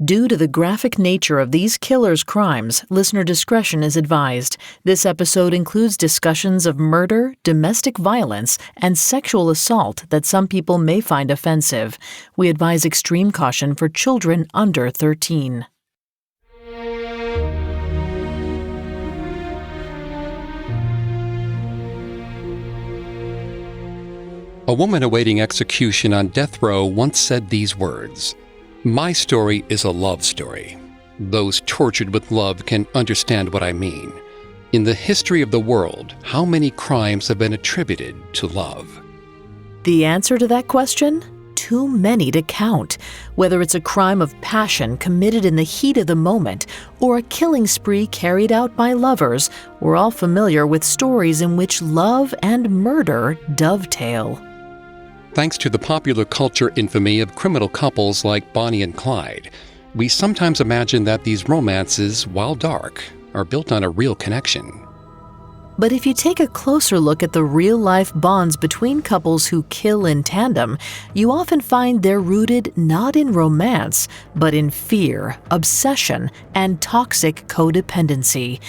Due to the graphic nature of these killers' crimes, listener discretion is advised. This episode includes discussions of murder, domestic violence, and sexual assault that some people may find offensive. We advise extreme caution for children under 13. A woman awaiting execution on death row once said these words, "My story is a love story. Those tortured with love can understand what I mean. In the history of the world, how many crimes have been attributed to love?" The answer to that question? Too many to count. Whether it's a crime of passion committed in the heat of the moment or a killing spree carried out by lovers, we're all familiar with stories in which love and murder dovetail. Thanks to the popular culture infamy of criminal couples like Bonnie and Clyde, we sometimes imagine that these romances, while dark, are built on a real connection. But if you take a closer look at the real-life bonds between couples who kill in tandem, you often find they're rooted not in romance, but in fear, obsession, and toxic codependency.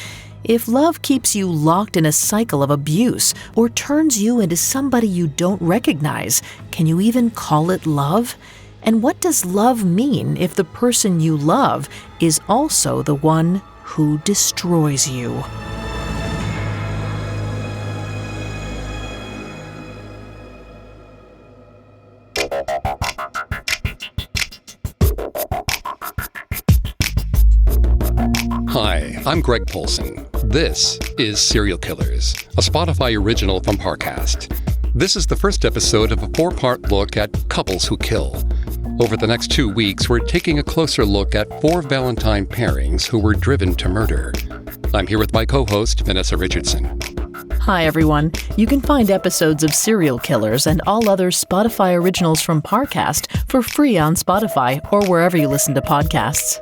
If love keeps you locked in a cycle of abuse or turns you into somebody you don't recognize, can you even call it love? And what does love mean if the person you love is also the one who destroys you? Hi, I'm Greg Polson. This is Serial Killers, a Spotify original from Parcast. This is the first episode of a 4-part look at couples who kill. Over the next 2 weeks, we're taking a closer look at 4 Valentine pairings who were driven to murder. I'm here with my co-host, Vanessa Richardson. Hi, everyone. You can find episodes of Serial Killers and all other Spotify originals from Parcast for free on Spotify or wherever you listen to podcasts.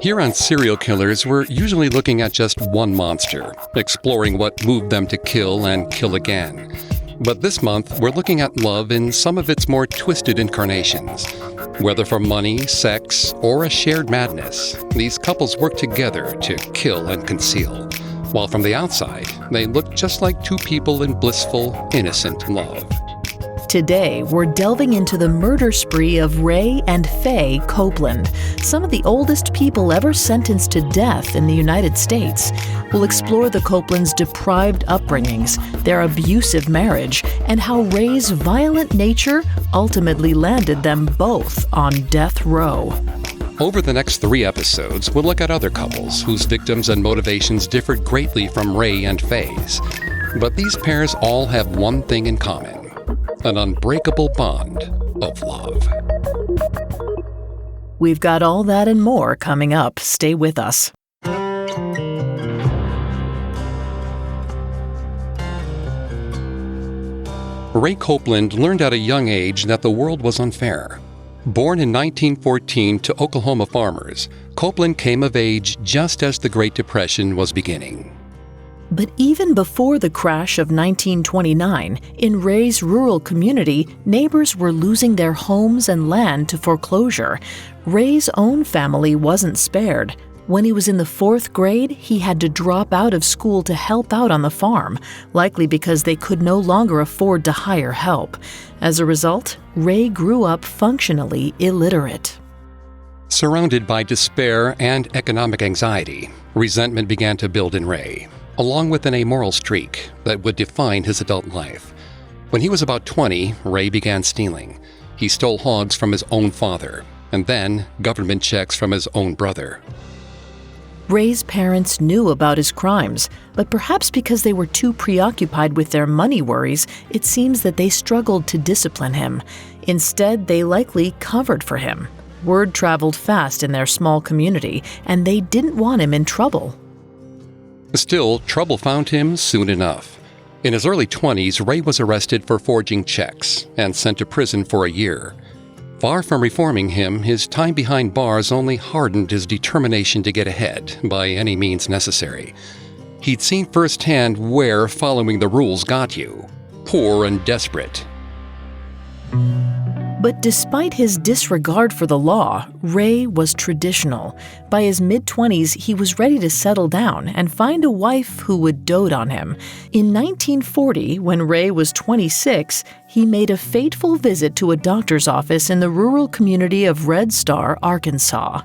Here on Serial Killers, we're usually looking at just one monster, exploring what moved them to kill and kill again. But this month, we're looking at love in some of its more twisted incarnations. Whether for money, sex, or a shared madness, these couples work together to kill and conceal. While from the outside, they look just like two people in blissful, innocent love. Today, we're delving into the murder spree of Ray and Faye Copeland, some of the oldest people ever sentenced to death in the United States. We'll explore the Copelands' deprived upbringings, their abusive marriage, and how Ray's violent nature ultimately landed them both on death row. Over the next 3 episodes, we'll look at other couples whose victims and motivations differed greatly from Ray and Faye's. But these pairs all have one thing in common: an unbreakable bond of love. We've got all that and more coming up. Stay with us. Ray Copeland learned at a young age that the world was unfair. Born in 1914 to Oklahoma farmers, Copeland came of age just as the Great Depression was beginning. But even before the crash of 1929, in Ray's rural community, neighbors were losing their homes and land to foreclosure. Ray's own family wasn't spared. When he was in the 4th grade, he had to drop out of school to help out on the farm, likely because they could no longer afford to hire help. As a result, Ray grew up functionally illiterate. Surrounded by despair and economic anxiety, resentment began to build in Ray, along with an amoral streak that would define his adult life. When he was about 20, Ray began stealing. He stole hogs from his own father, and then government checks from his own brother. Ray's parents knew about his crimes, but perhaps because they were too preoccupied with their money worries, it seems that they struggled to discipline him. Instead, they likely covered for him. Word traveled fast in their small community, and they didn't want him in trouble. Still, trouble found him soon enough. In his early 20s, Ray was arrested for forging checks and sent to prison for a year. Far from reforming him, his time behind bars only hardened his determination to get ahead by any means necessary. He'd seen firsthand where following the rules got you: poor and desperate. But despite his disregard for the law, Ray was traditional. By his mid-20s, he was ready to settle down and find a wife who would dote on him. In 1940, when Ray was 26, he made a fateful visit to a doctor's office in the rural community of Red Star, Arkansas.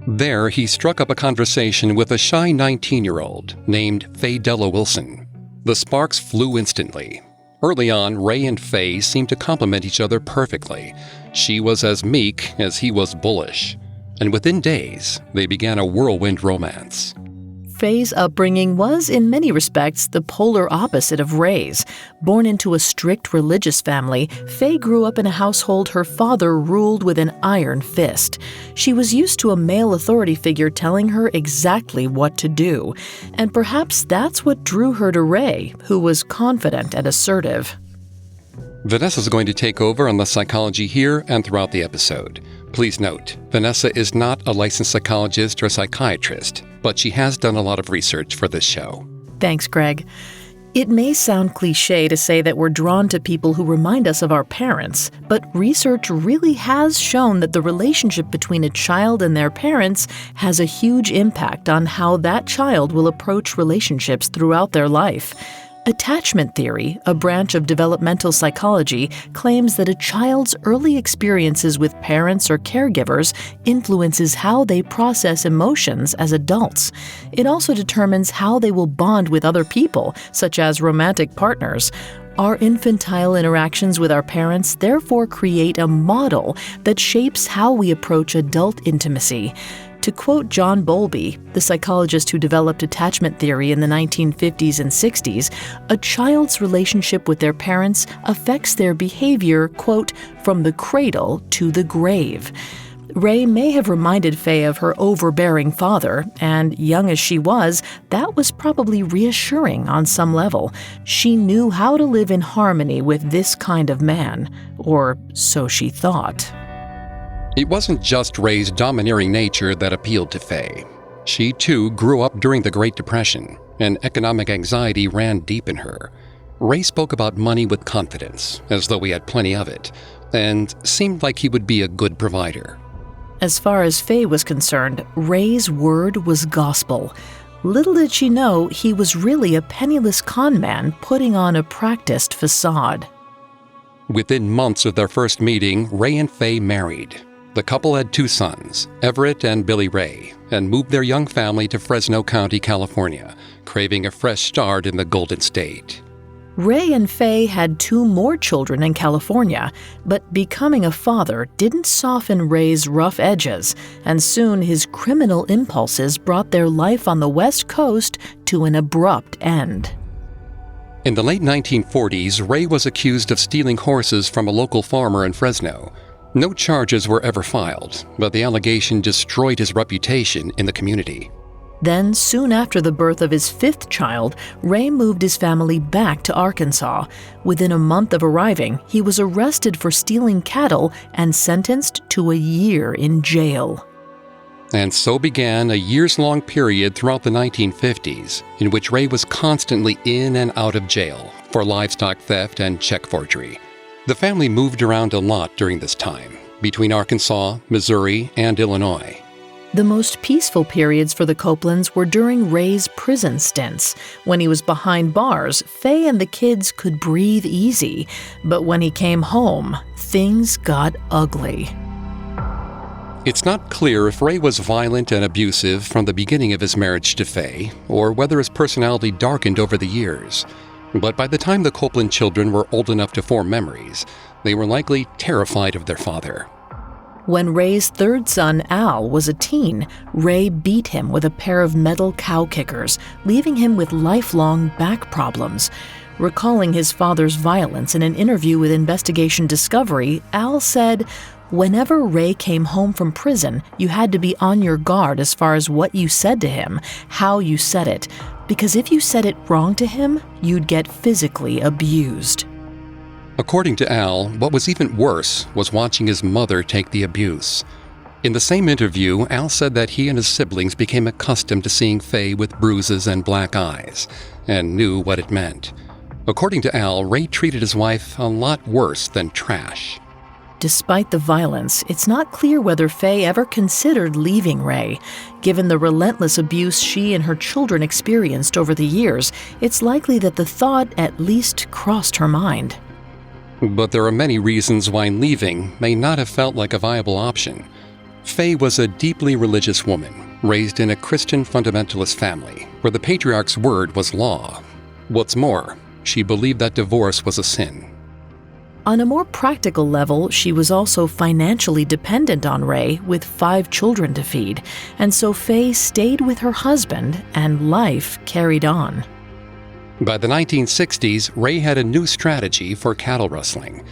There, he struck up a conversation with a shy 19-year-old named Faye Wilson. The sparks flew instantly. Early on, Ray and Faye seemed to complement each other perfectly. She was as meek as he was bullish. And within days, they began a whirlwind romance. Faye's upbringing was, in many respects, the polar opposite of Ray's. Born into a strict religious family, Faye grew up in a household her father ruled with an iron fist. She was used to a male authority figure telling her exactly what to do. And perhaps that's what drew her to Ray, who was confident and assertive. Vanessa's going to take over on the psychology here and throughout the episode. Please note, Vanessa is not a licensed psychologist or psychiatrist, but she has done a lot of research for this show. Thanks, Greg. It may sound cliché to say that we're drawn to people who remind us of our parents, but research really has shown that the relationship between a child and their parents has a huge impact on how that child will approach relationships throughout their life. Attachment theory, a branch of developmental psychology, claims that a child's early experiences with parents or caregivers influences how they process emotions as adults. It also determines how they will bond with other people, such as romantic partners. Our infantile interactions with our parents therefore create a model that shapes how we approach adult intimacy. To quote John Bowlby, the psychologist who developed attachment theory in the 1950s and 60s, a child's relationship with their parents affects their behavior, quote, from the cradle to the grave. Ray may have reminded Faye of her overbearing father, and young as she was, that was probably reassuring on some level. She knew how to live in harmony with this kind of man, or so she thought. It wasn't just Ray's domineering nature that appealed to Faye. She, too, grew up during the Great Depression, and economic anxiety ran deep in her. Ray spoke about money with confidence, as though he had plenty of it, and seemed like he would be a good provider. As far as Faye was concerned, Ray's word was gospel. Little did she know he was really a penniless con man putting on a practiced facade. Within months of their first meeting, Ray and Faye married. The couple had 2 sons, Everett and Billy Ray, and moved their young family to Fresno County, California, craving a fresh start in the Golden State. Ray and Faye had 2 more children in California, but becoming a father didn't soften Ray's rough edges, and soon his criminal impulses brought their life on the West Coast to an abrupt end. In the late 1940s, Ray was accused of stealing horses from a local farmer in Fresno. No charges were ever filed, but the allegation destroyed his reputation in the community. Then, soon after the birth of his 5th child, Ray moved his family back to Arkansas. Within a month of arriving, he was arrested for stealing cattle and sentenced to a year in jail. And so began a years-long period throughout the 1950s in which Ray was constantly in and out of jail for livestock theft and check forgery. The family moved around a lot during this time, between Arkansas, Missouri, and Illinois. The most peaceful periods for the Copelands were during Ray's prison stints. When he was behind bars, Faye and the kids could breathe easy. But when he came home, things got ugly. It's not clear if Ray was violent and abusive from the beginning of his marriage to Faye, or whether his personality darkened over the years. But by the time the Copeland children were old enough to form memories, they were likely terrified of their father. When Ray's 3rd son, Al, was a teen, Ray beat him with a pair of metal cow kickers, leaving him with lifelong back problems. Recalling his father's violence in an interview with Investigation Discovery, Al said, "Whenever Ray came home from prison, you had to be on your guard as far as what you said to him, how you said it, because if you said it wrong to him, you'd get physically abused." According to Al, what was even worse was watching his mother take the abuse. In the same interview, Al said that he and his siblings became accustomed to seeing Faye with bruises and black eyes, and knew what it meant. According to Al, Ray treated his wife a lot worse than trash. Despite the violence, it's not clear whether Faye ever considered leaving Ray. Given the relentless abuse she and her children experienced over the years, it's likely that the thought at least crossed her mind. But there are many reasons why leaving may not have felt like a viable option. Faye was a deeply religious woman, raised in a Christian fundamentalist family, where the patriarch's word was law. What's more, she believed that divorce was a sin. On a more practical level, she was also financially dependent on Ray with 5 children to feed, and so Faye stayed with her husband and life carried on. By the 1960s, Ray had a new strategy for cattle rustling.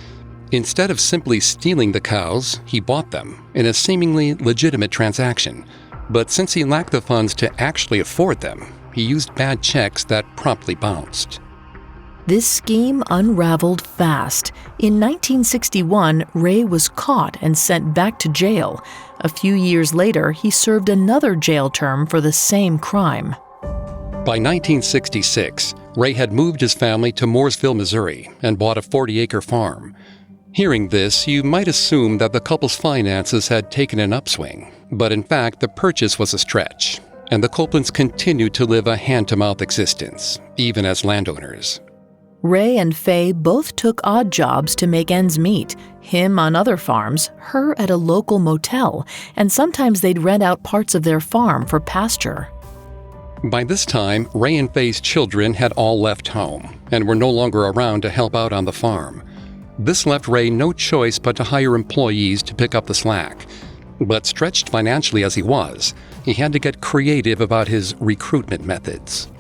Instead of simply stealing the cows, he bought them in a seemingly legitimate transaction. But since he lacked the funds to actually afford them, he used bad checks that promptly bounced. This scheme unraveled fast. In 1961, Ray was caught and sent back to jail. A few years later, he served another jail term for the same crime. By 1966, Ray had moved his family to Mooresville, Missouri, and bought a 40-acre farm. Hearing this, you might assume that the couple's finances had taken an upswing, but in fact, the purchase was a stretch, and the Copelands continued to live a hand-to-mouth existence, even as landowners. Ray and Faye both took odd jobs to make ends meet, him on other farms, her at a local motel, and sometimes they'd rent out parts of their farm for pasture. By this time, Ray and Faye's children had all left home and were no longer around to help out on the farm. This left Ray no choice but to hire employees to pick up the slack. But stretched financially as he was, he had to get creative about his recruitment methods.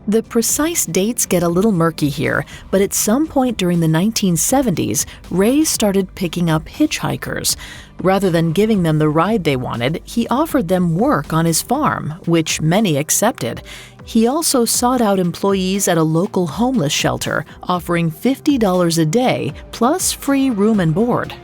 The precise dates get a little murky here, but at some point during the 1970s, Ray started picking up hitchhikers. Rather than giving them the ride they wanted, he offered them work on his farm, which many accepted. He also sought out employees at a local homeless shelter, offering $50 a day, plus free room and board.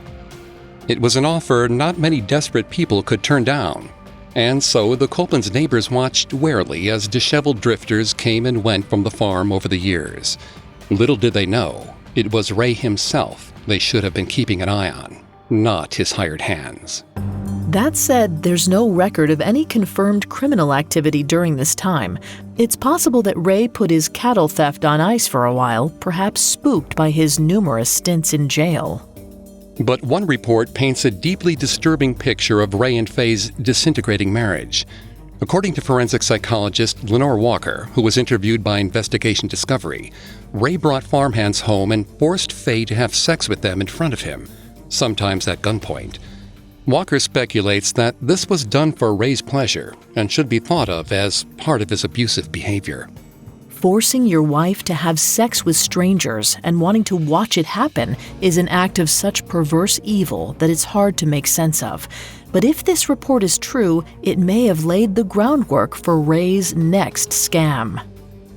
It was an offer not many desperate people could turn down. And so the Copeland's neighbors watched warily as disheveled drifters came and went from the farm over the years. Little did they know, it was Ray himself they should have been keeping an eye on, not his hired hands. That said, there's no record of any confirmed criminal activity during this time. It's possible that Ray put his cattle theft on ice for a while, perhaps spooked by his numerous stints in jail. But one report paints a deeply disturbing picture of Ray and Faye's disintegrating marriage. According to forensic psychologist Lenore Walker, who was interviewed by Investigation Discovery, Ray brought farmhands home and forced Faye to have sex with them in front of him, sometimes at gunpoint. Walker speculates that this was done for Ray's pleasure and should be thought of as part of his abusive behavior. Forcing your wife to have sex with strangers and wanting to watch it happen is an act of such perverse evil that it's hard to make sense of. But if this report is true, it may have laid the groundwork for Ray's next scam.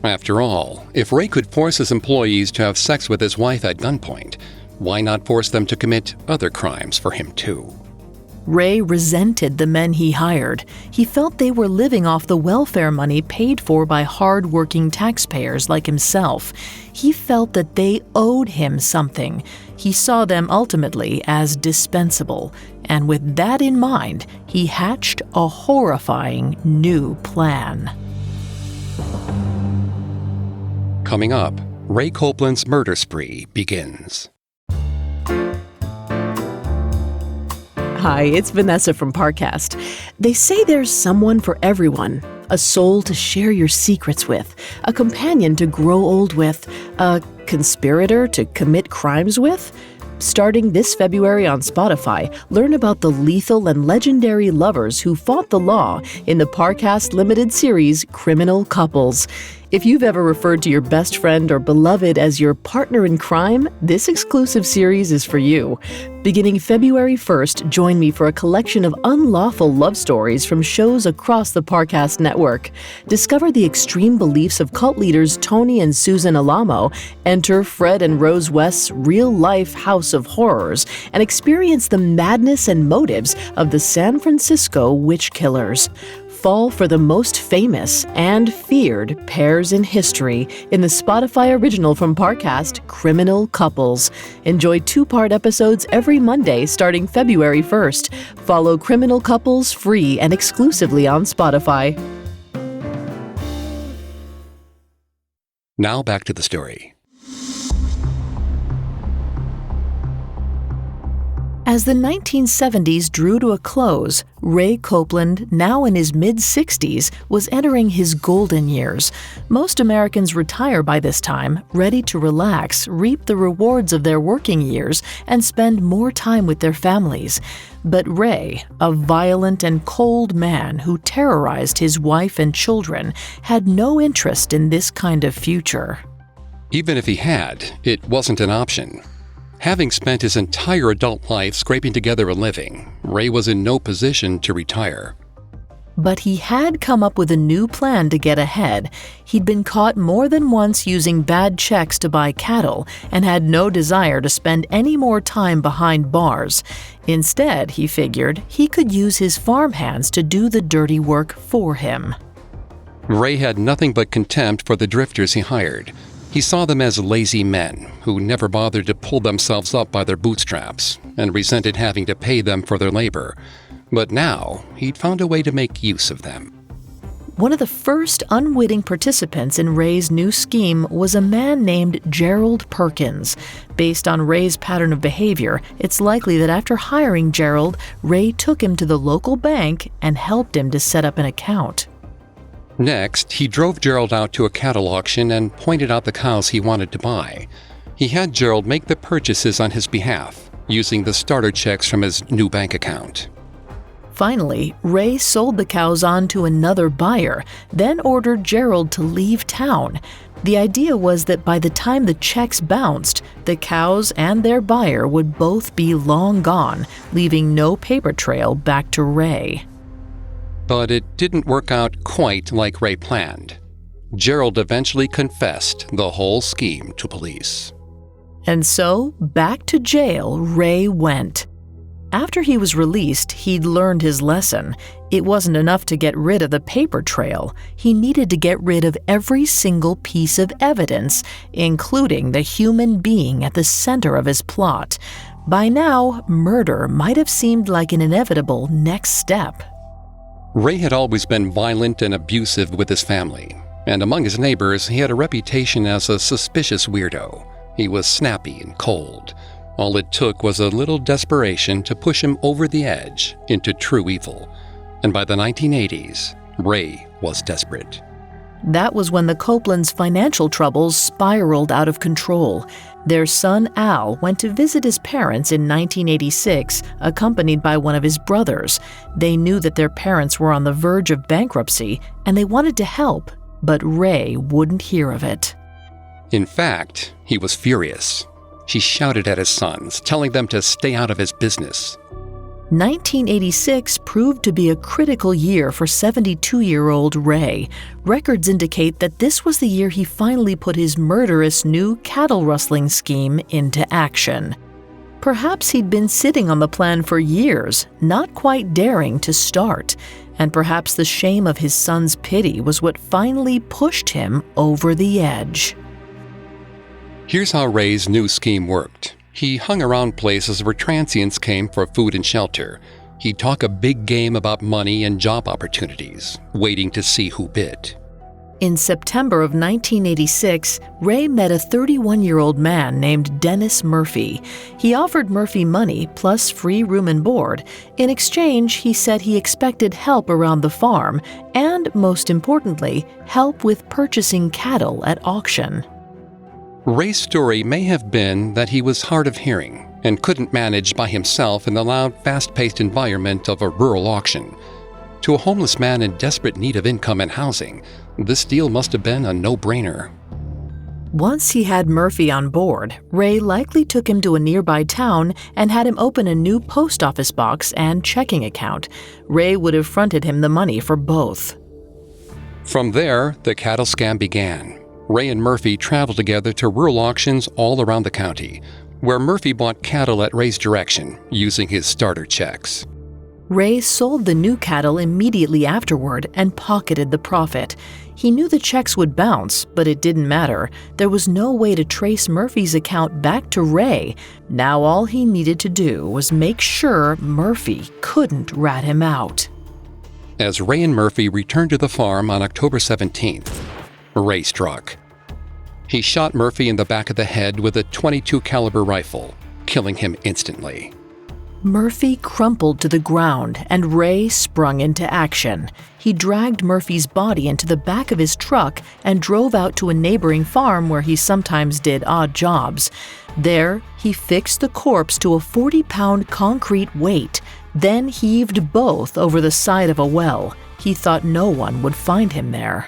After all, if Ray could force his employees to have sex with his wife at gunpoint, why not force them to commit other crimes for him too? Ray resented the men he hired. He felt they were living off the welfare money paid for by hard-working taxpayers like himself. He felt that they owed him something. He saw them ultimately as dispensable. And with that in mind, he hatched a horrifying new plan. Coming up, Ray Copeland's murder spree begins. Hi, it's Vanessa from Parcast. They say there's someone for everyone. A soul to share your secrets with, a companion to grow old with, a conspirator to commit crimes with. Starting this February on Spotify, learn about the lethal and legendary lovers who fought the law in the Parcast limited series Criminal Couples. If you've ever referred to your best friend or beloved as your partner in crime, this exclusive series is for you. Beginning February 1st, join me for a collection of unlawful love stories from shows across the Parcast network. Discover the extreme beliefs of cult leaders Tony and Susan Alamo, enter Fred and Rose West's real-life house of horrors, and experience the madness and motives of the San Francisco witch killers. fall for the most famous and feared pairs in history in the Spotify original from Parcast, Criminal Couples. Enjoy 2-part episodes every Monday starting February 1st. Follow Criminal Couples free and exclusively on Spotify. Now back to the story. As the 1970s drew to a close, Ray Copeland, now in his mid-60s, was entering his golden years. Most Americans retire by this time, ready to relax, reap the rewards of their working years, and spend more time with their families. But Ray, a violent and cold man who terrorized his wife and children, had no interest in this kind of future. Even if he had, it wasn't an option. Having spent his entire adult life scraping together a living, Ray was in no position to retire. But he had come up with a new plan to get ahead. He'd been caught more than once using bad checks to buy cattle and had no desire to spend any more time behind bars. Instead, he figured he could use his farm hands to do the dirty work for him. Ray had nothing but contempt for the drifters he hired. He saw them as lazy men who never bothered to pull themselves up by their bootstraps and resented having to pay them for their labor. But now, he'd found a way to make use of them. One of the first unwitting participants in Ray's new scheme was a man named Gerald Perkins. Based on Ray's pattern of behavior, it's likely that after hiring Gerald, Ray took him to the local bank and helped him to set up an account. Next, he drove Gerald out to a cattle auction and pointed out the cows he wanted to buy. He had Gerald make the purchases on his behalf, using the starter checks from his new bank account. Finally, Ray sold the cows on to another buyer, then ordered Gerald to leave town. The idea was that by the time the checks bounced, the cows and their buyer would both be long gone, leaving no paper trail back to Ray. But it didn't work out quite like Ray planned. Gerald eventually confessed the whole scheme to police. And so, back to jail Ray went. After he was released, he'd learned his lesson. It wasn't enough to get rid of the paper trail. He needed to get rid of every single piece of evidence, including the human being at the center of his plot. By now, murder might have seemed like an inevitable next step. Ray had always been violent and abusive with his family, and among his neighbors he had a reputation as a suspicious weirdo. He was snappy and cold. All it took was a little desperation to push him over the edge into true evil. And by the 1980s, Ray was desperate. That was when the Copelands' financial troubles spiraled out of control. Their son Al went to visit his parents in 1986, accompanied by one of his brothers. They knew that their parents were on the verge of bankruptcy, and they wanted to help, but Ray wouldn't hear of it. In fact, he was furious. He shouted at his sons, telling them to stay out of his business. 1986 proved to be a critical year for 72-year-old Ray. Records indicate that this was the year he finally put his murderous new cattle rustling scheme into action. Perhaps he'd been sitting on the plan for years, not quite daring to start. And perhaps the shame of his son's pity was what finally pushed him over the edge. Here's how Ray's new scheme worked. He hung around places where transients came for food and shelter. He'd talk a big game about money and job opportunities, waiting to see who bid. In September of 1986, Ray met a 31-year-old man named Dennis Murphy. He offered Murphy money plus free room and board. In exchange, he said he expected help around the farm and, most importantly, help with purchasing cattle at auction. Ray's story may have been that he was hard of hearing and couldn't manage by himself in the loud, fast-paced environment of a rural auction. To a homeless man in desperate need of income and housing, this deal must have been a no-brainer. Once he had Murphy on board, Ray likely took him to a nearby town and had him open a new post office box and checking account. Ray would have fronted him the money for both. From there, the cattle scam began. Ray and Murphy traveled together to rural auctions all around the county, where Murphy bought cattle at Ray's direction using his starter checks. Ray sold the new cattle immediately afterward and pocketed the profit. He knew the checks would bounce, but it didn't matter. There was no way to trace Murphy's account back to Ray. Now all he needed to do was make sure Murphy couldn't rat him out. As Ray and Murphy returned to the farm on October 17th, Ray struck. He shot Murphy in the back of the head with a .22 caliber rifle, killing him instantly. Murphy crumpled to the ground and Ray sprung into action. He dragged Murphy's body into the back of his truck and drove out to a neighboring farm where he sometimes did odd jobs. There, he fixed the corpse to a 40-pound concrete weight, then heaved both over the side of a well. He thought no one would find him there.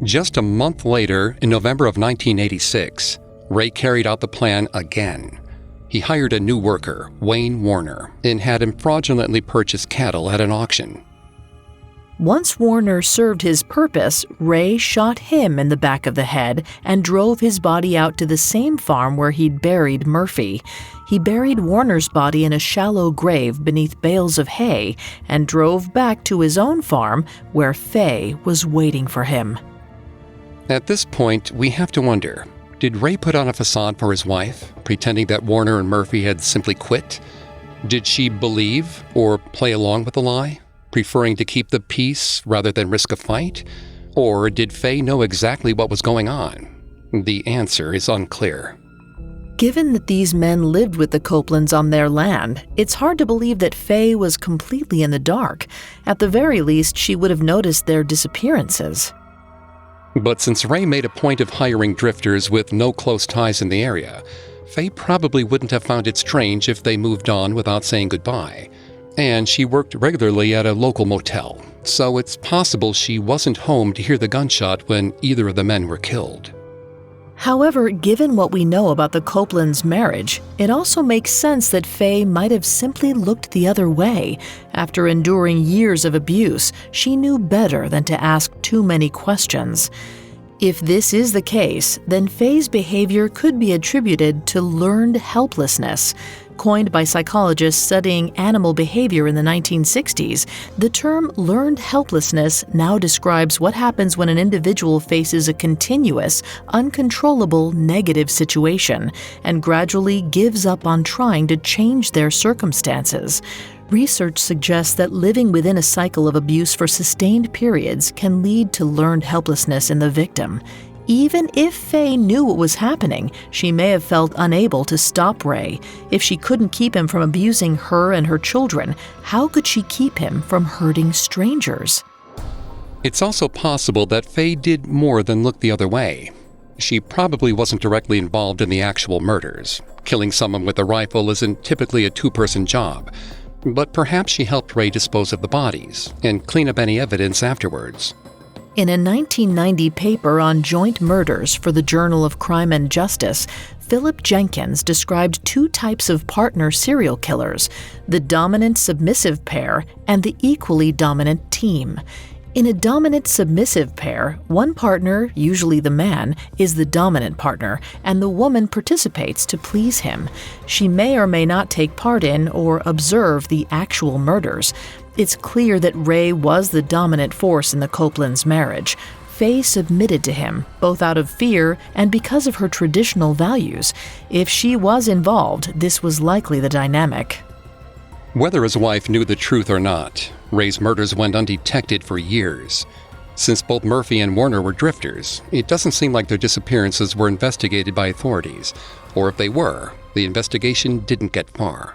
Just a month later, in November of 1986, Ray carried out the plan again. He hired a new worker, Wayne Warner, and had him fraudulently purchase cattle at an auction. Once Warner served his purpose, Ray shot him in the back of the head and drove his body out to the same farm where he'd buried Murphy. He buried Warner's body in a shallow grave beneath bales of hay and drove back to his own farm where Faye was waiting for him. At this point, we have to wonder, did Ray put on a facade for his wife, pretending that Warner and Murphy had simply quit? Did she believe or play along with the lie, preferring to keep the peace rather than risk a fight? Or did Faye know exactly what was going on? The answer is unclear. Given that these men lived with the Copelands on their land, it's hard to believe that Faye was completely in the dark. At the very least, she would have noticed their disappearances. But since Ray made a point of hiring drifters with no close ties in the area, Faye probably wouldn't have found it strange if they moved on without saying goodbye. And she worked regularly at a local motel, so it's possible she wasn't home to hear the gunshot when either of the men were killed. However, given what we know about the Copelands' marriage, it also makes sense that Faye might have simply looked the other way. After enduring years of abuse, she knew better than to ask too many questions. If this is the case, then Faye's behavior could be attributed to learned helplessness. Coined by psychologists studying animal behavior in the 1960s, the term learned helplessness now describes what happens when an individual faces a continuous, uncontrollable negative situation and gradually gives up on trying to change their circumstances. Research suggests that living within a cycle of abuse for sustained periods can lead to learned helplessness in the victim. Even if Faye knew what was happening, she may have felt unable to stop Ray. If she couldn't keep him from abusing her and her children, how could she keep him from hurting strangers? It's also possible that Faye did more than look the other way. She probably wasn't directly involved in the actual murders. Killing someone with a rifle isn't typically a two-person job. But perhaps she helped Ray dispose of the bodies and clean up any evidence afterwards. In a 1990 paper on joint murders for the Journal of Crime and Justice, Philip Jenkins described two types of partner serial killers, the dominant-submissive pair and the equally dominant team. In a dominant-submissive pair, one partner, usually the man, is the dominant partner, and the woman participates to please him. She may or may not take part in or observe the actual murders. It's clear that Ray was the dominant force in the Copelands' marriage. Faye submitted to him, both out of fear and because of her traditional values. If she was involved, this was likely the dynamic. Whether his wife knew the truth or not, Ray's murders went undetected for years. Since both Murphy and Warner were drifters, it doesn't seem like their disappearances were investigated by authorities, or if they were, the investigation didn't get far.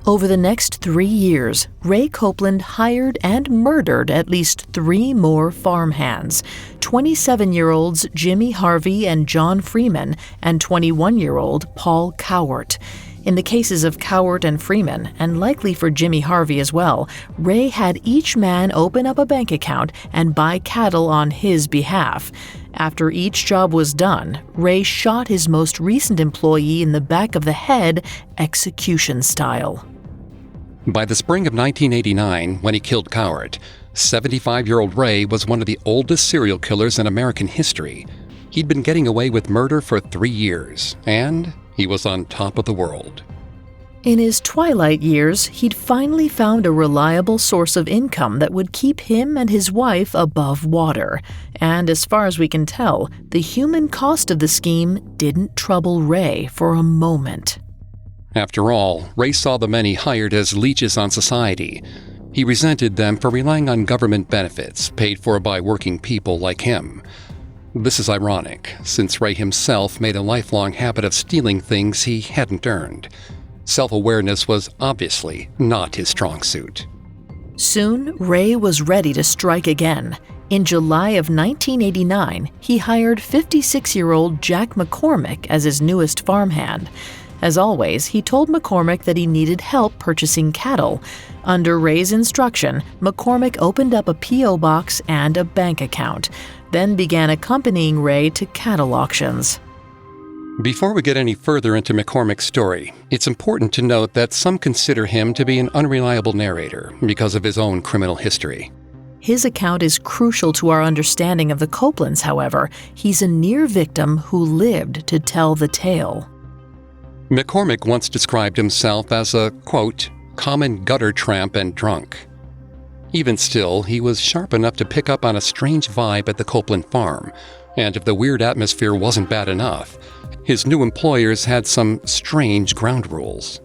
Over the next 3 years, Ray Copeland hired and murdered at least 3 more farmhands, 27-year-olds Jimmy Harvey and John Freeman, and 21-year-old Paul Cowart. In the cases of Cowart and Freeman, and likely for Jimmy Harvey as well, Ray had each man open up a bank account and buy cattle on his behalf. After each job was done, Ray shot his most recent employee in the back of the head, execution style. By the spring of 1989, when he killed Cowart, 75-year-old Ray was one of the oldest serial killers in American history. He'd been getting away with murder for 3 years, and he was on top of the world. In his twilight years, he'd finally found a reliable source of income that would keep him and his wife above water. And as far as we can tell, the human cost of the scheme didn't trouble Ray for a moment. After all, Ray saw the men he hired as leeches on society. He resented them for relying on government benefits paid for by working people like him. This is ironic, since Ray himself made a lifelong habit of stealing things he hadn't earned. Self-awareness was obviously not his strong suit. Soon, Ray was ready to strike again. In July of 1989, he hired 56-year-old Jack McCormick as his newest farmhand. As always, he told McCormick that he needed help purchasing cattle. Under Ray's instruction, McCormick opened up a P.O. box and a bank account, then began accompanying Ray to cattle auctions. Before we get any further into McCormick's story, it's important to note that some consider him to be an unreliable narrator because of his own criminal history. His account is crucial to our understanding of the Copelands, however. He's a near victim who lived to tell the tale. McCormick once described himself as a, quote, common gutter tramp and drunk. Even still, he was sharp enough to pick up on a strange vibe at the Copeland farm, and if the weird atmosphere wasn't bad enough, his new employers had some strange ground rules.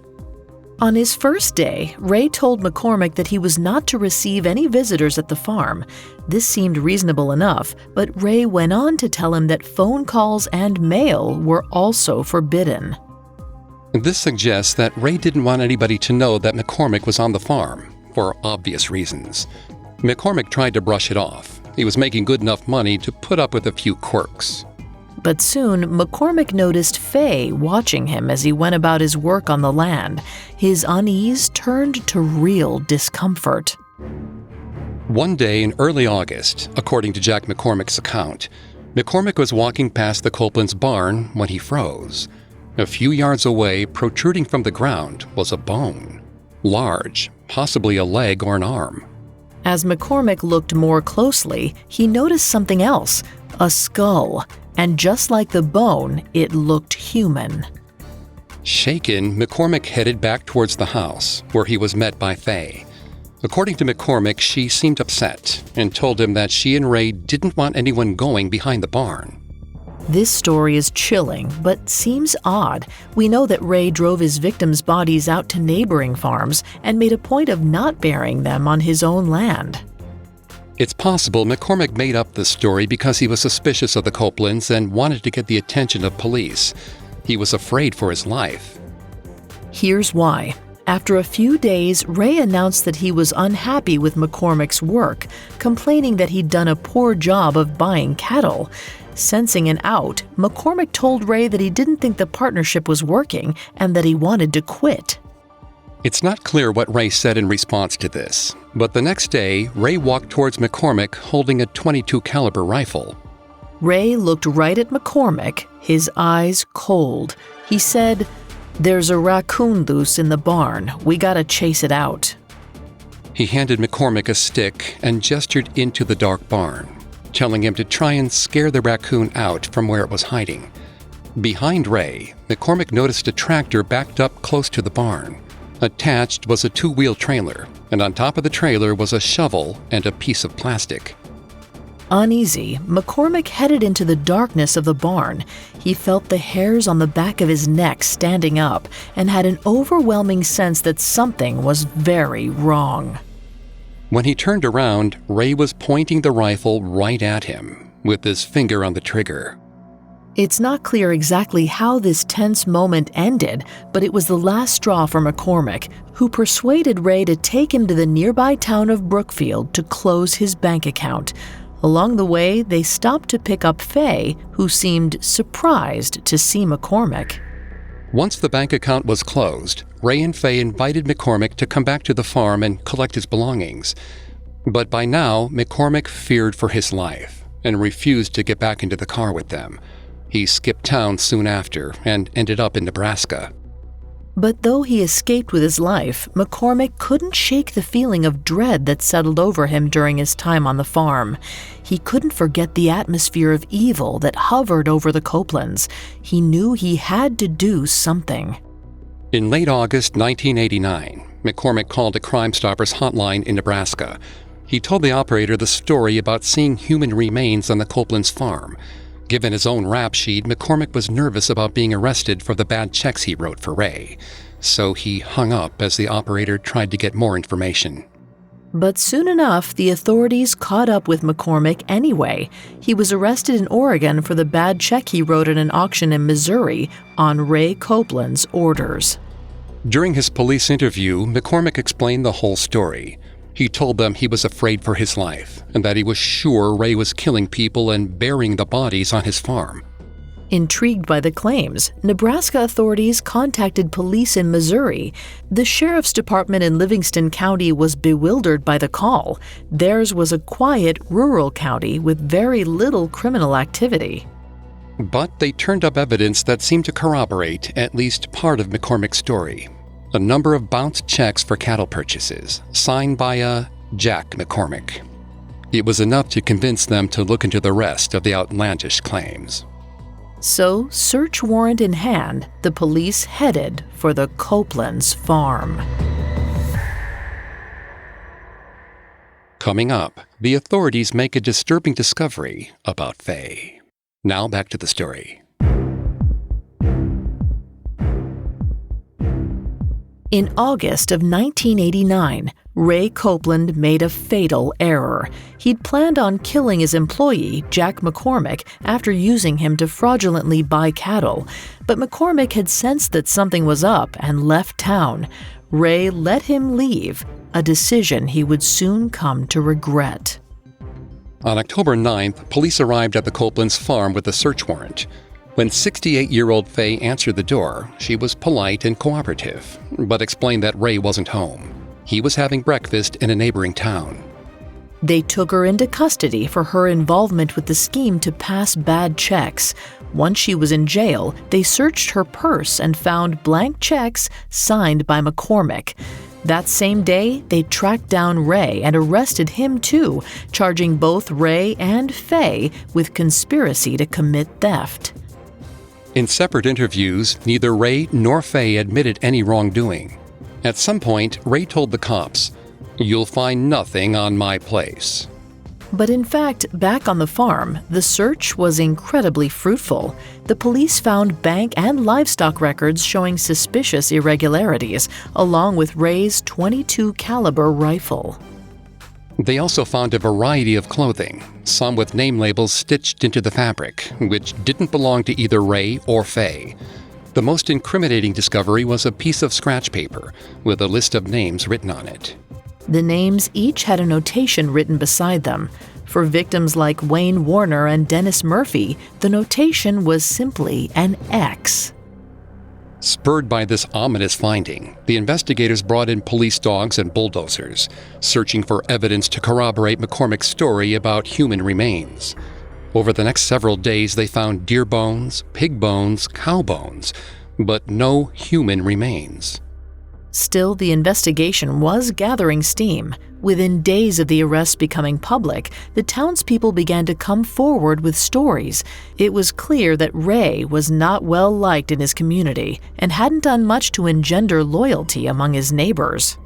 On his first day, Ray told McCormick that he was not to receive any visitors at the farm. This seemed reasonable enough, but Ray went on to tell him that phone calls and mail were also forbidden. This suggests that Ray didn't want anybody to know that McCormick was on the farm, for obvious reasons. McCormick tried to brush it off. He was making good enough money to put up with a few quirks. But soon, McCormick noticed Faye watching him as he went about his work on the land. His unease turned to real discomfort. One day in early August, according to Jack McCormick's account, McCormick was walking past the Copeland's barn when he froze. A few yards away, protruding from the ground, was a bone. Large, possibly a leg or an arm. As McCormick looked more closely, he noticed something else, a skull. And just like the bone, it looked human. Shaken, McCormick headed back towards the house, where he was met by Faye. According to McCormick, she seemed upset and told him that she and Ray didn't want anyone going behind the barn. This story is chilling, but seems odd. We know that Ray drove his victims' bodies out to neighboring farms and made a point of not burying them on his own land. It's possible McCormick made up this story because he was suspicious of the Copelands and wanted to get the attention of police. He was afraid for his life. Here's why. After a few days, Ray announced that he was unhappy with McCormick's work, complaining that he'd done a poor job of buying cattle. Sensing an out, McCormick told Ray that he didn't think the partnership was working and that he wanted to quit. It's not clear what Ray said in response to this, but the next day, Ray walked towards McCormick holding a .22 caliber rifle. Ray looked right at McCormick, his eyes cold. He said, "There's a raccoon loose in the barn. We gotta chase it out." He handed McCormick a stick and gestured into the dark barn, telling him to try and scare the raccoon out from where it was hiding. Behind Ray, McCormick noticed a tractor backed up close to the barn. Attached was a two-wheel trailer, and on top of the trailer was a shovel and a piece of plastic. Uneasy, McCormick headed into the darkness of the barn. He felt the hairs on the back of his neck standing up and had an overwhelming sense that something was very wrong. When he turned around, Ray was pointing the rifle right at him, with his finger on the trigger. It's not clear exactly how this tense moment ended, but it was the last straw for McCormick, who persuaded Ray to take him to the nearby town of Brookfield to close his bank account. Along the way, they stopped to pick up Faye, who seemed surprised to see McCormick. Once the bank account was closed, Ray and Faye invited McCormick to come back to the farm and collect his belongings. But by now, McCormick feared for his life and refused to get back into the car with them. He skipped town soon after and ended up in Nebraska. But though he escaped with his life, McCormick couldn't shake the feeling of dread that settled over him during his time on the farm. He couldn't forget the atmosphere of evil that hovered over the Copelands. He knew he had to do something. In late August 1989, McCormick called a Crime Stoppers hotline in Nebraska. He told the operator the story about seeing human remains on the Copeland's farm. Given his own rap sheet, McCormick was nervous about being arrested for the bad checks he wrote for Ray. So he hung up as the operator tried to get more information. But soon enough, the authorities caught up with McCormick anyway. He was arrested in Oregon for the bad check he wrote at an auction in Missouri on Ray Copeland's orders. During his police interview, McCormick explained the whole story. He told them he was afraid for his life and that he was sure Ray was killing people and burying the bodies on his farm. Intrigued by the claims, Nebraska authorities contacted police in Missouri. The sheriff's department in Livingston County was bewildered by the call. Theirs was a quiet, rural county with very little criminal activity. But they turned up evidence that seemed to corroborate at least part of McCormick's story. A number of bounced checks for cattle purchases, signed by a Jack McCormick. It was enough to convince them to look into the rest of the outlandish claims. So, search warrant in hand, the police headed for the Copeland's farm. Coming up, the authorities make a disturbing discovery about Faye. Now back to the story. In August of 1989, Ray Copeland made a fatal error. He'd planned on killing his employee, Jack McCormick, after using him to fraudulently buy cattle. But McCormick had sensed that something was up and left town. Ray let him leave, a decision he would soon come to regret. On October 9th, police arrived at the Copeland's farm with a search warrant. When 68-year-old Faye answered the door, she was polite and cooperative, but explained that Ray wasn't home. He was having breakfast in a neighboring town. They took her into custody for her involvement with the scheme to pass bad checks. Once she was in jail, they searched her purse and found blank checks signed by McCormick. That same day, they tracked down Ray and arrested him too, charging both Ray and Faye with conspiracy to commit theft. In separate interviews, neither Ray nor Faye admitted any wrongdoing. At some point, Ray told the cops, "You'll find nothing on my place." But in fact, back on the farm, the search was incredibly fruitful. The police found bank and livestock records showing suspicious irregularities, along with Ray's .22 caliber rifle. They also found a variety of clothing, some with name labels stitched into the fabric, which didn't belong to either Ray or Faye. The most incriminating discovery was a piece of scratch paper with a list of names written on it. The names each had a notation written beside them. For victims like Wayne Warner and Dennis Murphy, the notation was simply an X. Spurred by this ominous finding, the investigators brought in police dogs and bulldozers, searching for evidence to corroborate McCormick's story about human remains. Over the next several days, they found deer bones, pig bones, cow bones, but no human remains. Still, the investigation was gathering steam. Within days of the arrests becoming public, the townspeople began to come forward with stories. It was clear that Ray was not well liked in his community and hadn't done much to engender loyalty among his neighbors.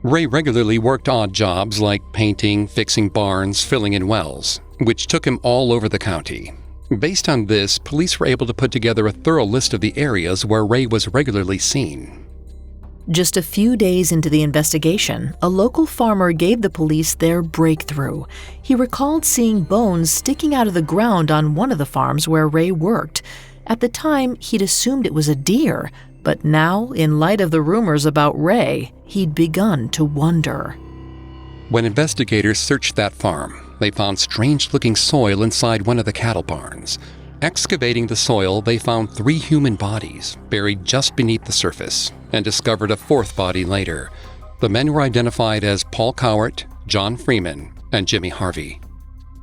Ray regularly worked odd jobs like painting, fixing barns, filling in wells, which took him all over the county. Based on this, police were able to put together a thorough list of the areas where Ray was regularly seen. Just a few days into the investigation, a local farmer gave the police their breakthrough. He recalled seeing bones sticking out of the ground on one of the farms where Ray worked. At the time, he'd assumed it was a deer, but now, in light of the rumors about Ray, he'd begun to wonder. When investigators searched that farm, they found strange-looking soil inside one of the cattle barns. Excavating the soil, they found 3 human bodies buried just beneath the surface and discovered a 4th body later. The men were identified as Paul Cowart, John Freeman, and Jimmy Harvey.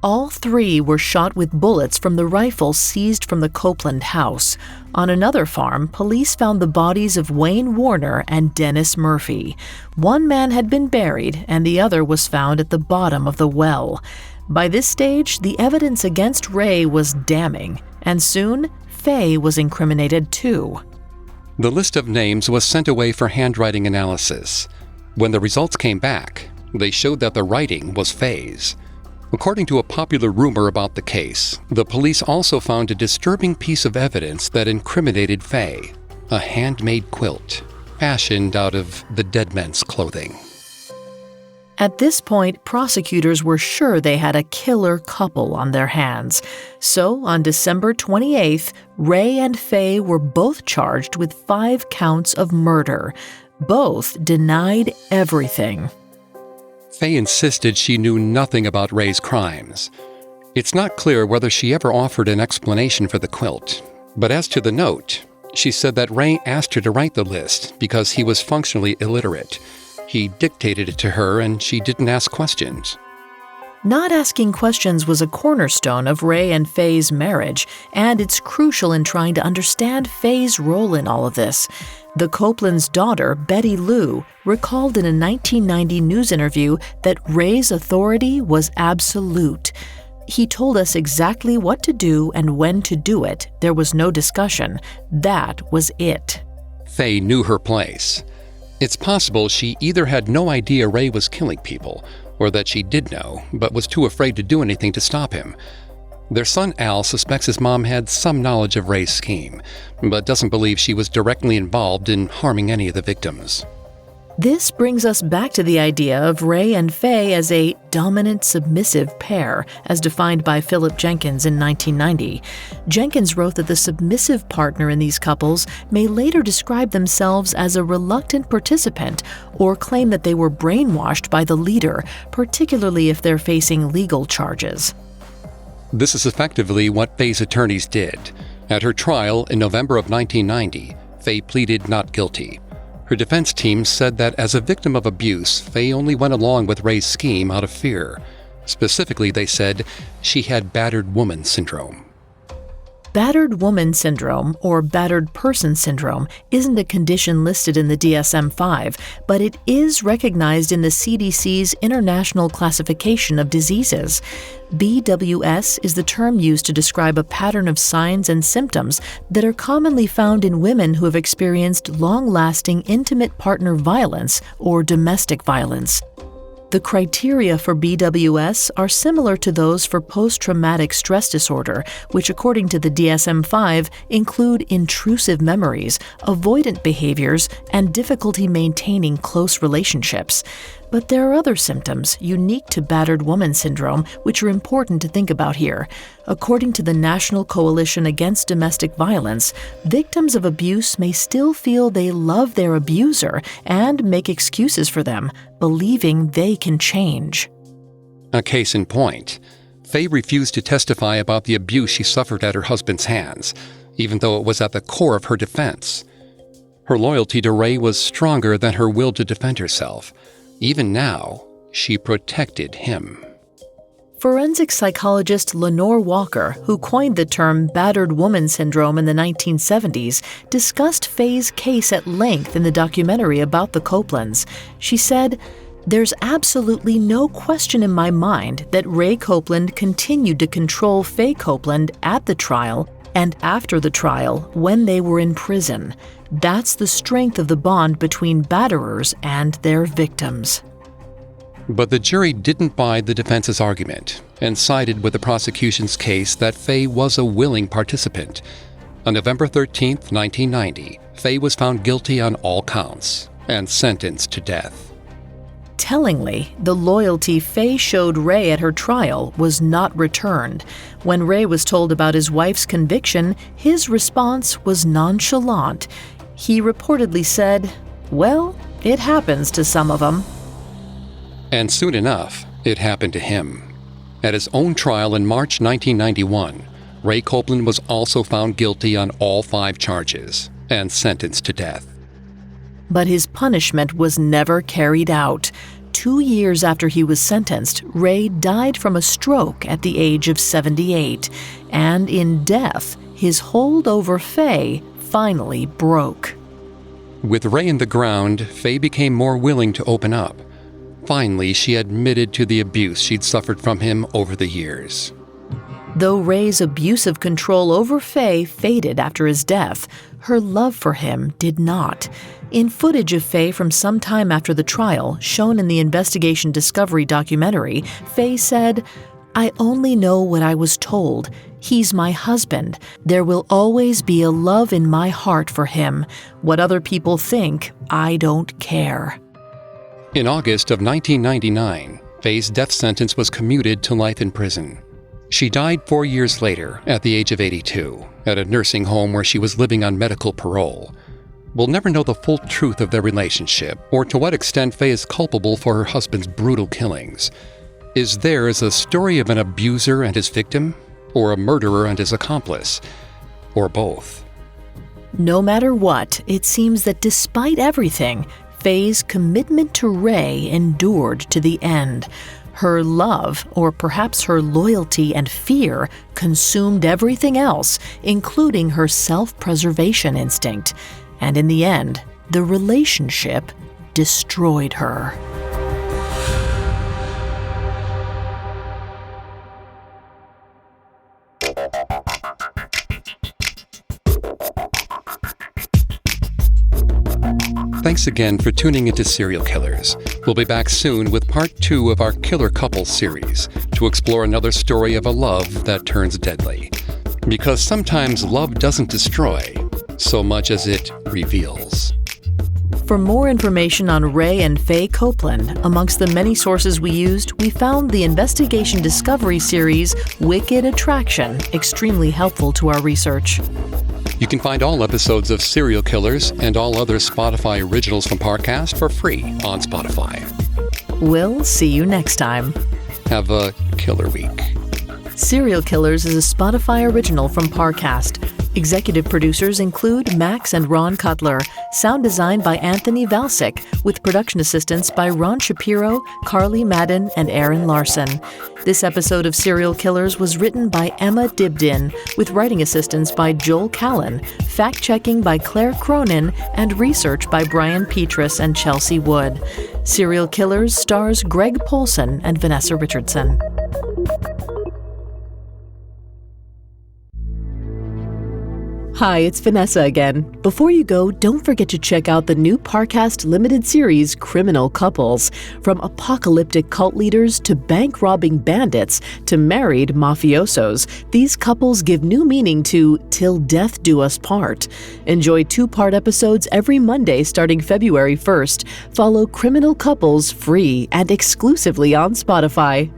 All 3 were shot with bullets from the rifle seized from the Copeland house. On another farm, police found the bodies of Wayne Warner and Dennis Murphy. One man had been buried and the other was found at the bottom of the well. By this stage, the evidence against Ray was damning, and soon, Faye was incriminated too. The list of names was sent away for handwriting analysis. When the results came back, they showed that the writing was Faye's. According to a popular rumor about the case, the police also found a disturbing piece of evidence that incriminated Faye, a handmade quilt, fashioned out of the dead man's clothing. At this point, prosecutors were sure they had a killer couple on their hands. So, on December 28th, Ray and Faye were both charged with 5 counts of murder. Both denied everything. Faye insisted she knew nothing about Ray's crimes. It's not clear whether she ever offered an explanation for the quilt. But as to the note, she said that Ray asked her to write the list because he was functionally illiterate. He dictated it to her and she didn't ask questions. Not asking questions was a cornerstone of Ray and Faye's marriage, and it's crucial in trying to understand Faye's role in all of this. The Copeland's daughter, Betty Lou, recalled in a 1990 news interview that Ray's authority was absolute. He told us exactly what to do and when to do it. There was no discussion. That was it. Faye knew her place. It's possible she either had no idea Ray was killing people, or that she did know, but was too afraid to do anything to stop him. Their son Al suspects his mom had some knowledge of Ray's scheme, but doesn't believe she was directly involved in harming any of the victims. This brings us back to the idea of Ray and Faye as a dominant-submissive pair, as defined by Philip Jenkins in 1990. Jenkins wrote that the submissive partner in these couples may later describe themselves as a reluctant participant or claim that they were brainwashed by the leader, particularly if they're facing legal charges. This is effectively what Faye's attorneys did. At her trial in November of 1990, Faye pleaded not guilty. Her defense team said that as a victim of abuse, Faye only went along with Ray's scheme out of fear. Specifically, they said she had battered woman syndrome. Battered woman syndrome, or battered person syndrome, isn't a condition listed in the DSM-5, but it is recognized in the CDC's International Classification of Diseases. BWS is the term used to describe a pattern of signs and symptoms that are commonly found in women who have experienced long-lasting intimate partner violence or domestic violence. The criteria for BWS are similar to those for post-traumatic stress disorder, which according to the DSM-5 include intrusive memories, avoidant behaviors, and difficulty maintaining close relationships. But there are other symptoms unique to battered woman syndrome which are important to think about here. According to the National Coalition Against Domestic Violence, victims of abuse may still feel they love their abuser and make excuses for them, believing they can change. A case in point, Faye refused to testify about the abuse she suffered at her husband's hands, even though it was at the core of her defense. Her loyalty to Ray was stronger than her will to defend herself. Even now, she protected him. Forensic psychologist Lenore Walker, who coined the term battered woman syndrome in the 1970s, discussed Faye's case at length in the documentary about the Copelands. She said, "There's absolutely no question in my mind that Ray Copeland continued to control Faye Copeland at the trial and after the trial when they were in prison. That's the strength of the bond between batterers and their victims." But the jury didn't buy the defense's argument and sided with the prosecution's case that Faye was a willing participant. On November 13, 1990, Faye was found guilty on all counts and sentenced to death. Tellingly, the loyalty Faye showed Ray at her trial was not returned. When Ray was told about his wife's conviction, his response was nonchalant. He reportedly said, "Well, it happens to some of them." And soon enough, it happened to him. At his own trial in March 1991, Ray Copeland was also found guilty on all 5 charges and sentenced to death. But his punishment was never carried out. 2 years after he was sentenced, Ray died from a stroke at the age of 78. And in death, his hold over Faye finally broke. With Ray in the ground, Faye became more willing to open up. Finally, she admitted to the abuse she'd suffered from him over the years. Though Ray's abusive control over Faye faded after his death, Her love for him did not. In footage of Faye from some time after the trial, shown in the Investigation Discovery documentary, Faye said, "I only know what I was told. He's my husband. There will always be a love in my heart for him. What other people think, I don't care." In August of 1999, Faye's death sentence was commuted to life in prison. She died 4 years later, at the age of 82, at a nursing home where she was living on medical parole. We'll never know the full truth of their relationship, or to what extent Faye is culpable for her husband's brutal killings. Is theirs a story of an abuser and his victim, or a murderer and his accomplice, or both? No matter what, it seems that despite everything, Faye's commitment to Ray endured to the end. Her love, or perhaps her loyalty and fear, consumed everything else, including her self-preservation instinct. And in the end, the relationship destroyed her. Thanks again for tuning into Serial Killers. We'll be back soon with part 2 of our Killer Couples series to explore another story of a love that turns deadly. Because sometimes love doesn't destroy so much as it reveals. For more information on Ray and Faye Copeland, amongst the many sources we used, we found the Investigation Discovery series Wicked Attraction extremely helpful to our research. You can find all episodes of Serial Killers and all other Spotify originals from Parcast for free on Spotify. We'll see you next time. Have a killer week. Serial Killers is a Spotify original from Parcast. Executive producers include Max and Ron Cutler. Sound design by Anthony Valsic, with production assistance by Ron Shapiro, Carly Madden, and Aaron Larson. This episode of Serial Killers was written by Emma Dibdin, with writing assistance by Joel Callan, fact-checking by Claire Cronin, and research by Brian Petrus and Chelsea Wood. Serial Killers stars Greg Polson and Vanessa Richardson. Hi, it's Vanessa again. Before you go, don't forget to check out the new Parcast limited series, Criminal Couples. From apocalyptic cult leaders to bank-robbing bandits to married mafiosos, these couples give new meaning to Till Death Do Us Part. Enjoy 2-part episodes every Monday starting February 1st. Follow Criminal Couples free and exclusively on Spotify.